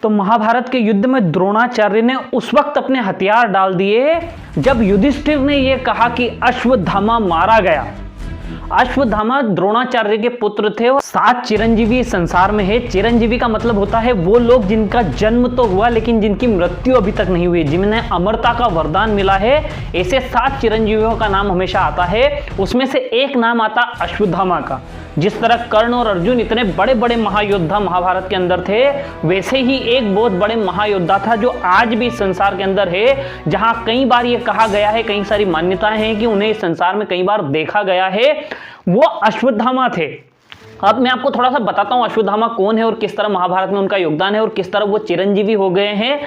तो महाभारत के युद्ध में द्रोणाचार्य ने उस वक्त अपने हथियार डाल दिए जब युधिष्ठिर ने यह कहा कि अश्वत्थामा मारा गया। अश्वत्थामा द्रोणाचार्य के पुत्र थे और 7 चिरंजीवी संसार में है। चिरंजीवी का मतलब होता है वो लोग जिनका जन्म तो हुआ लेकिन जिनकी मृत्यु अभी तक नहीं हुई, जिन्हें अमरता का वरदान मिला है। ऐसे 7 चिरंजीवियों का नाम हमेशा आता है, उसमें से एक नाम आता अश्वत्थामा का। जिस तरह कर्ण और अर्जुन इतने बड़े बड़े महायोद्धा महाभारत के अंदर थे, वैसे ही एक बहुत बड़े महायोद्धा था जो आज भी संसार के अंदर है, जहां कई बार ये कहा गया है, कई सारी मान्यताएं हैं कि उन्हें इस संसार में कई बार देखा गया है, वो अश्वत्थामा थे। अब मैं आपको थोड़ा सा बताता हूं अश्वत्थामा कौन है और किस तरह महाभारत में उनका योगदान है और किस तरह वो चिरंजीवी हो गए हैं।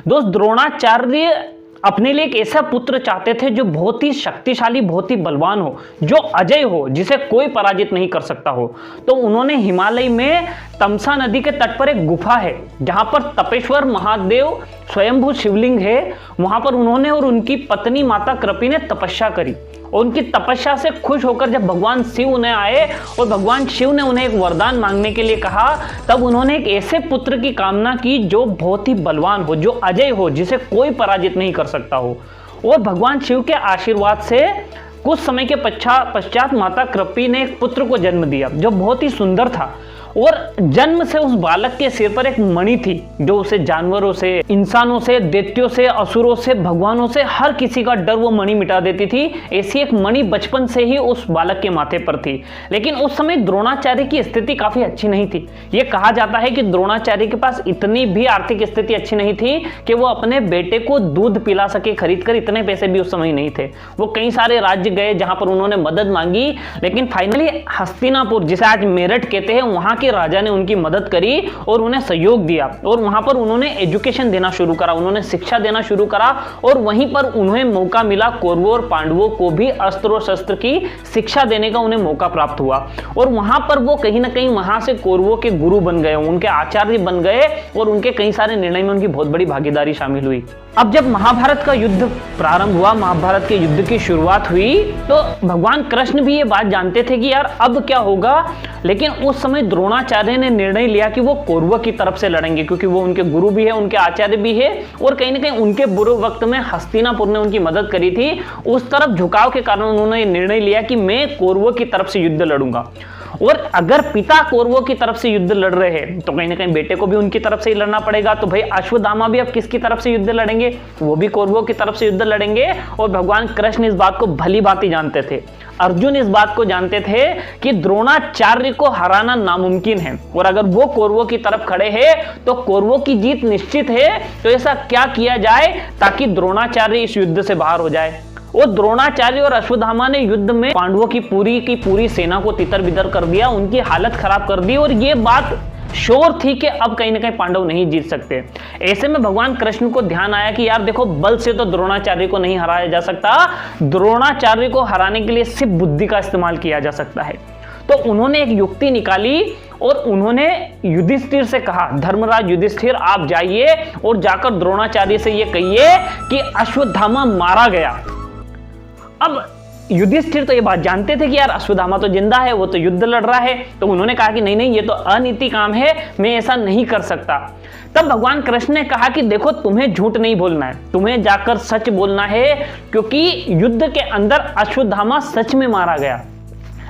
दोस्त, द्रोणाचार्य अपने लिए एक ऐसा पुत्र चाहते थे जो बहुत ही शक्तिशाली, बहुत ही बलवान हो, जो अजय हो, जिसे कोई पराजित नहीं कर सकता हो। तो उन्होंने हिमालय में तमसा नदी के तट पर एक गुफा है जहां पर तपेश्वर महादेव स्वयंभू शिवलिंग है, वहां पर उन्होंने और उनकी पत्नी माता कृपी ने तपस्या करी। और उनकी तपस्या से खुश होकर जब भगवान शिव उन्हें आए और भगवान शिव ने उन्हें एक वरदान मांगने के लिए कहा, तब उन्होंने एक ऐसे पुत्र की कामना की जो बहुत ही बलवान हो, जो अजय हो, जिसे कोई पराजित नहीं कर सकता हो। और भगवान शिव के आशीर्वाद से कुछ समय के पश्चात माता कृपी ने एक पुत्र को जन्म दिया जो बहुत ही सुंदर था। और जन्म से उस बालक के सिर पर एक मणि थी जो उसे जानवरों से, इंसानों से, दैत्यों से, असुरों से, भगवानों से, हर किसी का डर वो मणि मिटा देती थी। ऐसी एक मणि बचपन से ही उस बालक के माथे पर थी। लेकिन उस समय द्रोणाचार्य की स्थिति काफी अच्छी नहीं थी। ये कहा जाता है कि द्रोणाचार्य के पास इतनी भी आर्थिक स्थिति अच्छी नहीं थी कि वो अपने बेटे को दूध पिला सके खरीद कर, इतने पैसे भी उस समय नहीं थे। वो कई सारे राज्य गए जहां पर उन्होंने मदद मांगी, लेकिन फाइनली हस्तिनापुर, जिसे आज मेरठ कहते हैं, वहां के राजा ने उनकी मदद करी और उन्हें सहयोग दिया। और वहां पर उन्होंने एजुकेशन देना शुरू करा, उन्होंने शिक्षा देना शुरू करा। और वहीं पर उन्हें मौका मिला कौरवों और पांडवों को भी अस्त्र और शस्त्र की शिक्षा देने का उन्हें मौका प्राप्त हुआ। और वहां पर वो कहीं ना कहीं वहां से कौरवों के गुरु बन गए, उनके आचार्य बन गए और उनके कई सारे निर्णय में उनकी बहुत बड़ी भागीदारी शामिल हुई। अब जब महाभारत का युद्ध प्रारंभ हुआ, महाभारत के युद्ध की शुरुआत हुई, तो भगवान कृष्ण भी ये बात जानते थे कि यार अब क्या होगा। लेकिन उस समय द्रोणाचार्य ने निर्णय लिया कि वो कौरवों की तरफ से लड़ेंगे, क्योंकि वो उनके गुरु भी है, उनके आचार्य भी है और कहीं ना कहीं उनके बुरे वक्त में हस्तिनापुर ने उनकी मदद करी थी। उस तरफ झुकाव के कारण उन्होंने निर्णय लिया कि मैं कौरवों की तरफ से युद्ध लड़ूंगा। और अगर पिता कौरवों की तरफ से युद्ध लड़ रहे हैं तो कहीं ना कहीं बेटे को भी उनकी तरफ से ही लड़ना पड़ेगा। तो भाई अश्वत्थामा भी अब किसकी तरफ से युद्ध लड़ेंगे? वो भी कौरवों की तरफ से युद्ध लड़ेंगे। और भगवान कृष्ण इस बात को भली भांति जानते थे। अर्जुन इस बात को जानते थे कि द्रोणाचार्य को हराना नामुमकिन है और अगर वो कौरवों की तरफ खड़े हैं तो कौरवों की जीत निश्चित है। तो ऐसा क्या किया जाए ताकि द्रोणाचार्य इस युद्ध से बाहर हो जाए। और द्रोणाचार्य और अश्वत्थामा ने युद्ध में पांडवों की पूरी सेना को तितर-बितर कर दिया, उनकी हालत खराब कर दी। और ये बात श्योर थी कि अब कहीं ना कहीं पांडव नहीं जीत सकते। ऐसे में भगवान कृष्ण को ध्यान आया कि यार देखो, बल से तो द्रोणाचार्य को नहीं हराया जा सकता, द्रोणाचार्य को हराने के लिए सिर्फ बुद्धि का इस्तेमाल किया जा सकता है। तो उन्होंने एक युक्ति निकाली और उन्होंने युधिष्ठिर से कहा, धर्मराज युधिष्ठिर आप जाइए और जाकर द्रोणाचार्य से ये कहिए कि अश्वत्थामा मारा गया। अब युधिष्ठिर तो ये बात जानते थे कि यार अश्वत्थामा तो जिंदा है, वो तो युद्ध लड़ रहा है। तो उन्होंने कहा कि नहीं नहीं, ये तो अनीति काम है, मैं ऐसा नहीं कर सकता। तब भगवान कृष्ण ने कहा कि देखो, तुम्हें झूठ नहीं बोलना है, तुम्हें जाकर सच बोलना है, क्योंकि युद्ध के अंदर अश्वत्थामा सच में मारा गया।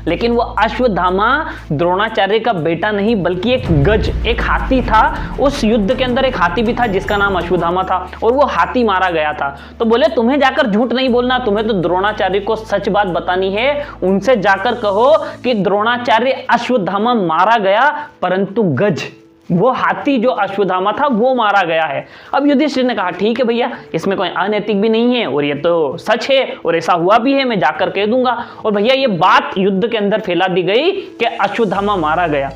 लेकिन वो अश्वत्थामा द्रोणाचार्य का बेटा नहीं बल्कि एक गज, एक हाथी था। उस युद्ध के अंदर एक हाथी भी था जिसका नाम अश्वत्थामा था और वो हाथी मारा गया था। तो बोले तुम्हें जाकर झूठ नहीं बोलना, तुम्हें तो द्रोणाचार्य को सच बात बतानी है। उनसे जाकर कहो कि द्रोणाचार्य अश्वत्थामा मारा गया, परंतु गज, वो हाथी जो अश्वत्थामा था वो मारा गया है। अब युधिष्ठिर ने कहा ठीक है भैया, इसमें कोई अनैतिक भी नहीं है और ये तो सच है और ऐसा हुआ भी है, मैं जाकर कह दूंगा। और भैया ये बात युद्ध के अंदर फैला दी गई कि अश्वत्थामा मारा गया।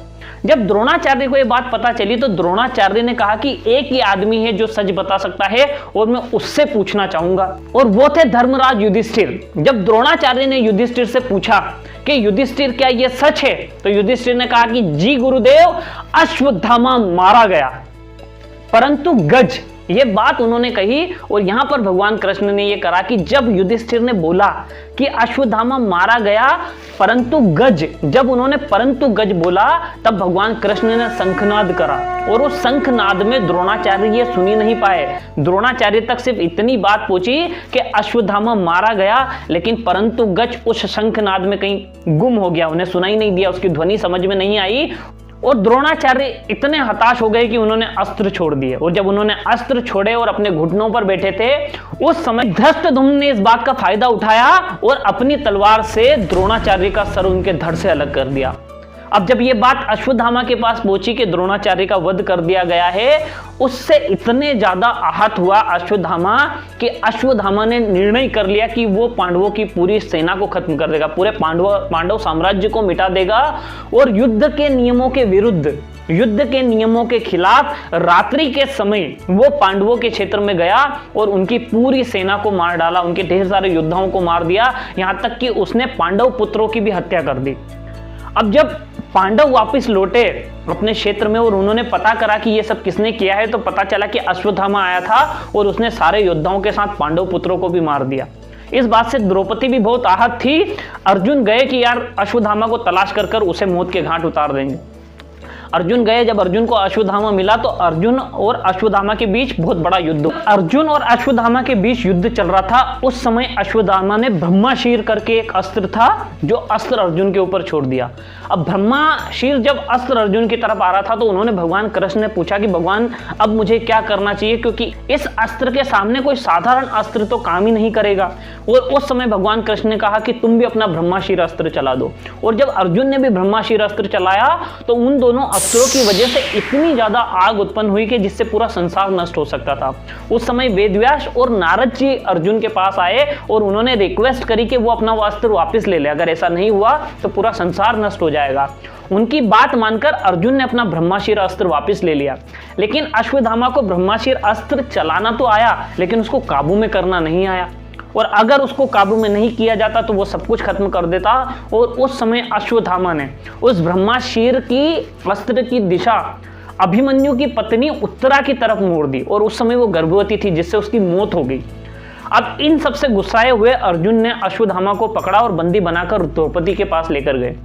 जब द्रोणाचार्य को ये बात पता चली तो द्रोणाचार्य ने कहा कि एक ही आदमी है जो सच बता सकता है और मैं उससे पूछना चाहूंगा, और वो थे धर्मराज युधिष्ठिर। जब द्रोणाचार्य ने युधिष्ठिर से पूछा कि युधिष्ठिर क्या ये सच है, तो युधिष्ठिर ने कहा कि जी गुरुदेव, अश्वत्थामा मारा गया, परंतु गज ये बात उन्होंने कही। और यहां पर भगवान कृष्ण ने ये करा कि जब युधिष्ठिर ने बोला कि अश्वत्थामा मारा गया परंतु गज, जब उन्होंने परंतु गज बोला तब भगवान कृष्ण ने शंखनाद करा। और उस शंखनाद में द्रोणाचार्य ये सुनी नहीं पाए। द्रोणाचार्य तक सिर्फ इतनी बात पहुंची कि अश्वत्थामा मारा गया, लेकिन परंतु गज उस शंखनाद में कहीं गुम हो गया, उन्हें सुनाई नहीं दिया, उसकी ध्वनि समझ में नहीं आई। और द्रोणाचार्य इतने हताश हो गए कि उन्होंने अस्त्र छोड़ दिए। और जब उन्होंने अस्त्र छोड़े और अपने घुटनों पर बैठे थे, उस समय धृष्टद्युम्न ने इस बात का फायदा उठाया और अपनी तलवार से द्रोणाचार्य का सर उनके धड़ से अलग कर दिया। अब जब ये बात अश्वत्थामा के पास पहुंची कि द्रोणाचार्य का वध कर दिया गया है, उससे इतने ज्यादा आहत हुआ अश्वत्थामा कि अश्वत्थामा ने निर्णय कर लिया कि वो पांडवों की पूरी सेना को खत्म कर देगा, पूरे पांडव साम्राज्य को मिटा देगा। और युद्ध के नियमों के विरुद्ध, युद्ध के नियमों के खिलाफ रात्रि के समय वो पांडवों के क्षेत्र में गया और उनकी पूरी सेना को मार डाला, उनके ढेर सारे योद्धाओं को मार दिया, यहां तक कि उसने पांडव पुत्रों की भी हत्या कर दी। अब जब पांडव वापस लौटे अपने क्षेत्र में और उन्होंने पता करा कि ये सब किसने किया है, तो पता चला कि अश्वत्थामा आया था और उसने सारे योद्धाओं के साथ पांडव पुत्रों को भी मार दिया। इस बात से द्रौपदी भी बहुत आहत थी। अर्जुन गए कि यार अश्वत्थामा को तलाश कर उसे मौत के घाट उतार देंगे। अर्जुन गए, जब अर्जुन को अश्वत्थामा मिला तो अर्जुन और अश्वत्थामा के बीच बहुत बड़ा युद्ध, अर्जुन और अश्वत्थामा के बीच युद्ध चल रहा था। उस समय अश्वत्थामा ने ब्रह्माशीर करके एक अस्त्र था, जो अस्त्र अर्जुन के ऊपर छोड़ दिया। अब ब्रह्माशीर जब अस्त्र अर्जुन की तरफ आ रहा था तो उन्होंने भगवान कृष्ण ने पूछा कि भगवान अब मुझे क्या करना चाहिए, क्योंकि इस अस्त्र के सामने कोई साधारण अस्त्र तो काम ही नहीं करेगा। और उस समय भगवान कृष्ण ने कहा कि तुम भी अपना ब्रह्माशीर अस्त्र चला दो। और जब अर्जुन ने भी ब्रह्माशीर अस्त्र चलाया तो उन दोनों अस्त्रों की वजह से इतनी ज्यादा आग उत्पन्न हुई कि जिससे पूरा संसार नष्ट हो सकता था। उस समय वेदव्यास और नारद जी अर्जुन के पास आए और उन्होंने रिक्वेस्ट करी कि वो अपना अस्त्र वापस ले ले, अगर ऐसा नहीं हुआ तो पूरा संसार नष्ट हो जाएगा। उनकी बात मानकर अर्जुन ने अपना ब्रह्माशीर अस्त्र वापस ले लिया। लेकिन अश्वत्थामा को ब्रह्माशीर अस्त्र चलाना तो आया, लेकिन उसको काबू में करना नहीं आया। और अगर उसको काबू में नहीं किया जाता तो वो सब कुछ खत्म कर देता। और उस समय अश्वत्थामा ने उस ब्रह्माशीर की अस्त्र की दिशा अभिमन्यु की पत्नी उत्तरा की तरफ मोड़ दी और उस समय वो गर्भवती थी, जिससे उसकी मौत हो गई। अब इन सबसे गुस्साए हुए अर्जुन ने अश्वत्थामा को पकड़ा और बंदी बनाकर द्रौपदी के पास लेकर गए।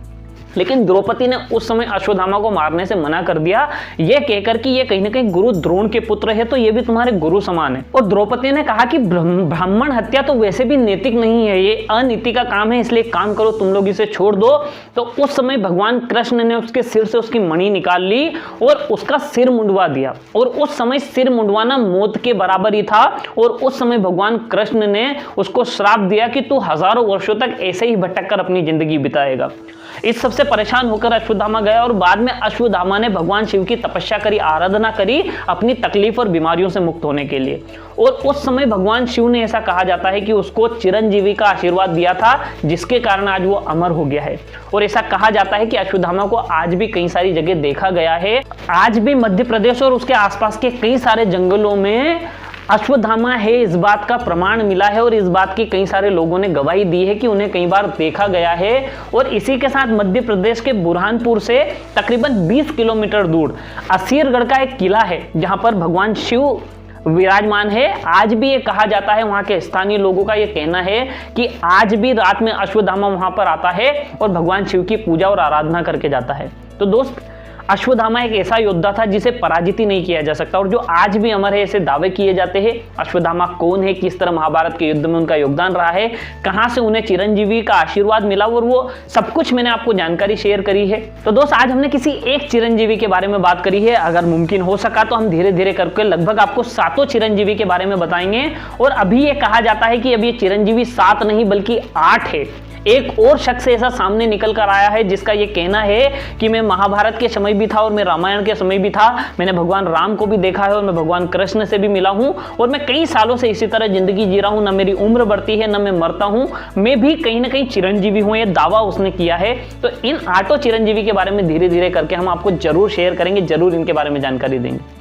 लेकिन द्रौपदी ने उस समय अश्वत्थामा को मारने से मना कर दिया, यह कहकर कि ये कहीं ना कहीं गुरु द्रोण के पुत्र है, तो ये भी तुम्हारे गुरु समान है। और द्रौपदी ने कहा कि ब्राह्मण हत्या तो वैसे भी नैतिक नहीं है, ये अनीति का काम है, इसलिए काम करो, तुम लोग इसे छोड़ दो। तो उस समय भगवान कृष्ण ने उसके सिर से उसकी मणि निकाल ली और उसका सिर मुंडवा दिया। और उस समय सिर मुंडवाना मौत के बराबर ही था। और उस समय भगवान कृष्ण ने उसको श्राप दिया कि तू हजारों वर्षों तक ऐसे ही भटक कर अपनी जिंदगी बिताएगा। इस सबसे परेशान होकर अश्वत्थामा गया और बाद में अश्वत्थामा ने भगवान शिव की तपस्या करी, आराधना करी अपनी तकलीफ और बीमारियों से मुक्त होने के लिए। और उस समय भगवान शिव ने, ऐसा कहा जाता है कि उसको चिरंजीवी का आशीर्वाद दिया था, जिसके कारण आज वो अमर हो गया है। और ऐसा कहा जाता है कि अश्वत्थामा को आज भी कई सारी जगह देखा गया है। आज भी मध्य प्रदेश और उसके आसपास के कई सारे जंगलों में अश्वत्थामा है, इस बात का प्रमाण मिला है। और इस बात की कई सारे लोगों ने गवाही दी है कि उन्हें कई बार देखा गया है। और इसी के साथ मध्य प्रदेश के बुरहानपुर से तकरीबन 20 किलोमीटर दूर असीरगढ़ का एक किला है, जहां पर भगवान शिव विराजमान है। आज भी ये कहा जाता है, वहां के स्थानीय लोगों का ये कहना है कि आज भी रात में अश्वत्थामा वहां पर आता है और भगवान शिव की पूजा और आराधना करके जाता है। तो दोस्त, अश्वत्थामा एक ऐसा योद्धा था जिसे पराजित ही नहीं किया जा सकता और जो आज भी अमर है, ऐसे दावे किए जाते हैं। अश्वत्थामा कौन है, किस तरह महाभारत के युद्ध में उनका योगदान रहा है, कहां से उन्हें चिरंजीवी का आशीर्वाद मिला, और वो सब कुछ मैंने आपको जानकारी शेयर करी है। तो दोस्त, आज हमने किसी एक चिरंजीवी के बारे में बात करी है। अगर मुमकिन हो सका तो हम धीरे धीरे करके लगभग आपको 7 चिरंजीवी के बारे में बताएंगे। और अभी ये कहा जाता है कि अब ये चिरंजीवी 7 नहीं बल्कि 8 है। एक और शख्स ऐसा सामने निकल कर आया है जिसका ये कहना है कि मैं महाभारत के समय भी था और मैं रामायण के समय भी था, मैंने भगवान राम को भी देखा है और मैं भगवान कृष्ण से भी मिला हूं और मैं कई सालों से इसी तरह जिंदगी जी रहा हूं, ना मेरी उम्र बढ़ती है ना मैं मरता हूं, मैं भी कहीं ना कहीं चिरंजीवी हूं, ये दावा उसने किया है। तो इन 8 चिरंजीवी के बारे में धीरे धीरे करके हम आपको जरूर शेयर करेंगे, जरूर इनके बारे में जानकारी देंगे।